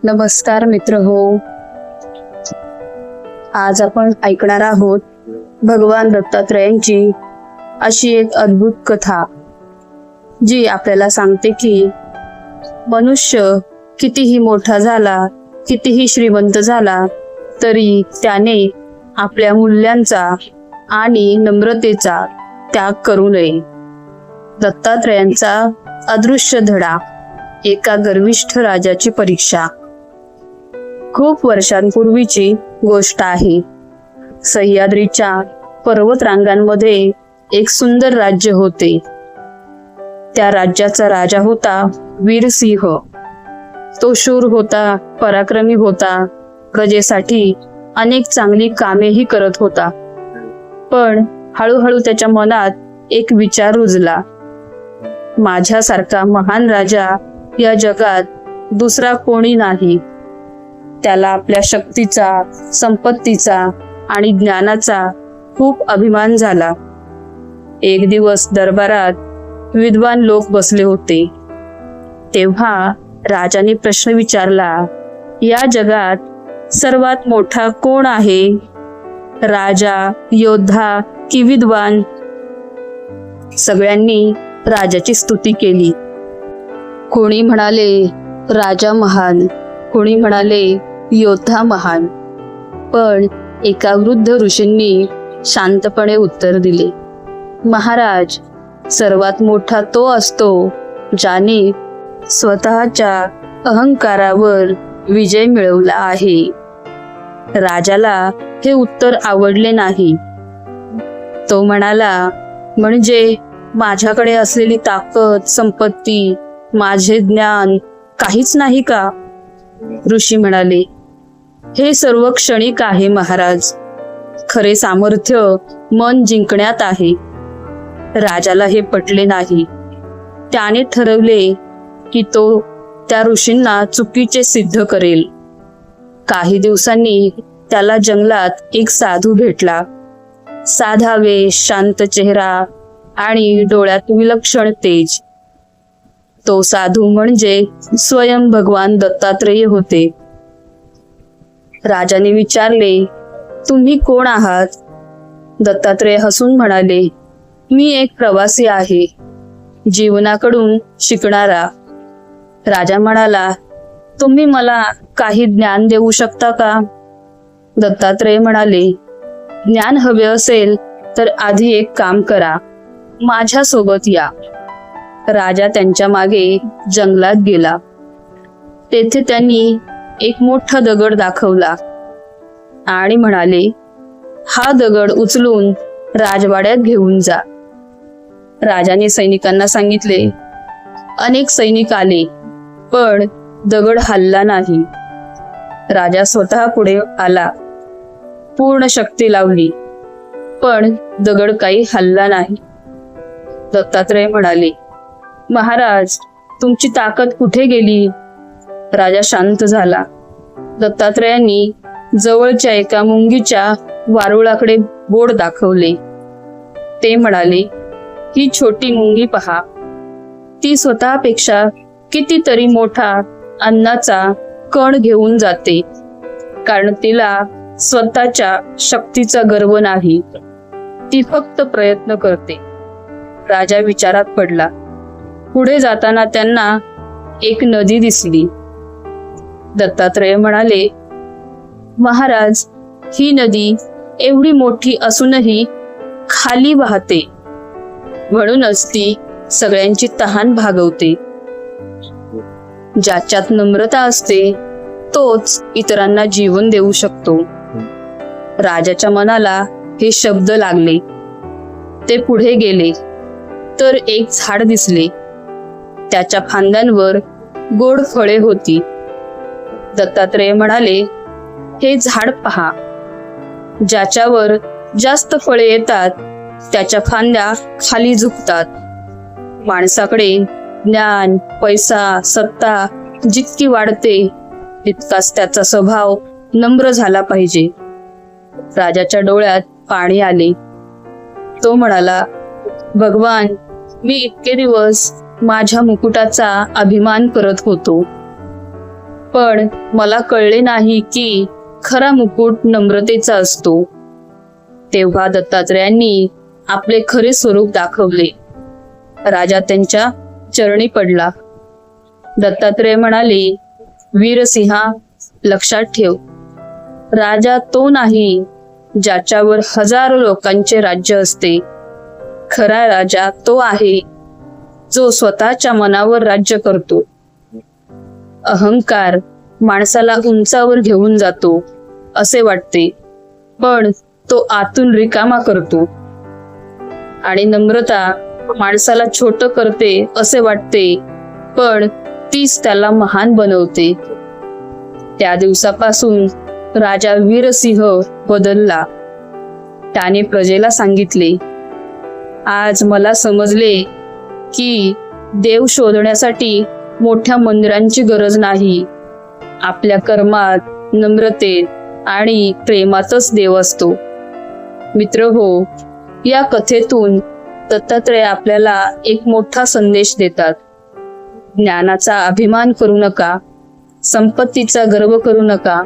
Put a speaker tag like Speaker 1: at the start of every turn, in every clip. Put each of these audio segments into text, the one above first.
Speaker 1: नमस्कार मित्र हो. आज आपण ऐकणार आहोत भगवान दत्तात्रयांची अशी एक अद्भुत कथा, जी आपल्याला सांगते की मनुष्य कितीही मोठा झाला, कितीही श्रीमंत झाला, तरी त्याने आपल्या मूल्यांचा आणि नम्रतेचा त्याग करू नये. दत्तात्रयांचा अदृश्य धडा. एका गर्विष्ठ राजाची परीक्षा. खूप वर्षांपूर्वीची गोष्ट आहे. सह्याद्रीच्या पर्वतरांगांमध्ये एक सुंदर राज्य होते. त्या राज्याचा राजा होता वीरसिंह. तो शूर होता, पराक्रमी होता, प्रजेसाठी अनेक चांगली कामेही करत होता. पण हळूहळू त्याच्या मनात एक विचार रुजला. माझ्यासारखा महान राजा या जगात दुसरा कोणी नाही. त्याला आपल्या शक्तीचा, संपत्तीचा आणि ज्ञानाचा खूप अभिमान झाला. एक दिवस दरबारात विद्वान लोक बसले होते. तेव्हा राजाने प्रश्न विचारला, या जगात सर्वात मोठा कोण आहे? राजा, योद्धा की विद्वान? सगळ्यांनी राजाची स्तुती केली. कोणी म्हणाले राजा महान, कोणी म्हणाले योद्धा महान. पण एका वृद्ध ऋषींनी शांतपणे उत्तर दिले, महाराज, सर्वात मोठा तो असतो ज्याने स्वतःच्या अहंकारावर विजय मिळवला आहे. राजाला हे उत्तर आवडले नाही. तो म्हणाला, म्हणजे माझ्याकडे असलेली ताकद, संपत्ती, माझे ज्ञान काहीच नाही का? ऋषी म्हणाले, हे सर्व क्षणिक आहे महाराज. खरे सामर्थ्य मन जिंकण्यात आहे. राजाला हे पटले नाही. त्याने ठरवले की तो त्या ऋषींना चुकीचे सिद्ध करेल. काही दिवसांनी त्याला जंगलात एक साधू भेटला. साधा वेश, शांत चेहरा आणि डोळ्यात विलक्षण तेज. तो साधू म्हणजे स्वयं भगवान दत्तात्रेय होते. राजाने विचारले, तुम्ही कोण आहात? दत्तात्रेय हसून म्हणाले, मी एक प्रवासी आहे, जीवनाकडून शिकणारा. राजा म्हणाला, तुम्ही मला काही ज्ञान देऊ शकता का? दत्तात्रेय म्हणाले, ज्ञान हवे असेल तर आधी एक काम करा, माझ्या सोबत या. राजा त्यांच्या मागे जंगलात गेला. तेथे त्यांनी एक मोठा दगड दाखवला आणि म्हणाले, हा दगड उचलून राजवाड्यात घेऊन जा. राजाने सैनिकांना सांगितले. अनेक सैनिक आले, पण दगड हलला नाही. राजा स्वतः पुढे आला, पूर्ण शक्ती लावली, पण दगड काही हलला नाही. दत्तात्रेय म्हणाले, महाराज, तुमची ताकद कुठे गेली? राजा शांत झाला. दत्तात्रेयांनी जवळच्या एका मुंगीच्या वारुळाकडे बोट दाखवले. ते म्हणाले, ही छोटी मुंगी पहा. ती स्वतःपेक्षा कितीतरी मोठा अन्नाचा कण घेऊन जाते, कारण तिला स्वतःच्या शक्तीचा गर्व नाही. ती फक्त प्रयत्न करते. राजा विचारात पडला. पुढे जाताना त्यांना एक नदी दिसली. दत्तात्रेय म्हणाले, महाराज, ही नदी एवढी मोठी असूनही खाली वाहते, म्हणूनच ती सगळ्यांची तहान भागवते. ज्याच्यात नम्रता असते तोच इतरांना जीवन देऊ शकतो. राजाच्या मनाला हे शब्द लागले. ते पुढे गेले तर एक झाड दिसले. त्याच्या फांद्यांवर गोड फळे होती. दत्तात्रेय म्हणाले, हे झाड पहा. ज्याच्यावर जास्त फळे येतात त्याच्या फांद्या खाली झुकतात. माणसाकडे ज्ञान, पैसा, सत्ता जितकी वाढते तितकाच त्याचा स्वभाव नम्र झाला पाहिजे. राजाच्या डोळ्यात पाणी आले. तो म्हणाला, भगवान, मी इतके दिवस माझ्या मुकुटाचा अभिमान करत होतो, पण मला कळले नाही की खरा मुकुट नम्रतेचा असतो. तेव्हा दत्तात्रेयांनी आपले खरे स्वरूप दाखवले. राजा त्यांच्या चरणी पडला. दत्तात्रेय म्हणाले, वीरसिंहा, लक्षात ठेव, राजा तो नाही ज्याच्यावर हजारो लोकांचे राज्य असते. खरा राजा तो आहे जो स्वतःच्या मनावर राज्य करतो. अहंकार माणसाला उंचावर घेऊन जातो असे वाटते, पण तो आतून रिकामा करतो. आणि नम्रता माणसाला छोटं करते असे वाटते, पण तीच त्याला महान बनवते. त्या दिवसापासून राजा वीरसिंह बदलला. त्याने प्रजेला सांगितले, आज मला समजले की देव शोधण्यासाठी मोठ्या मंदिरांची गरज नाही. आपल्या कर्मात, नम्रतेत आणि प्रेमातच देव असतो. मित्र हो, या कथेतून दत्तात्रेय आपल्याला एक मोठा संदेश देतात. ज्ञानाचा अभिमान करू नका, संपत्तीचा गर्व करू नका,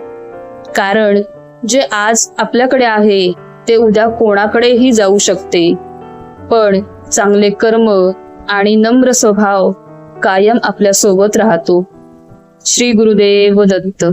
Speaker 1: कारण जे आज आपल्याकडे आहे ते उद्या कोणाकडेही जाऊ शकते. पण चांगले कर्म आणि नम्र स्वभाव कायम आपल्या सोबत राहतो. श्री गुरुदेव दत्त.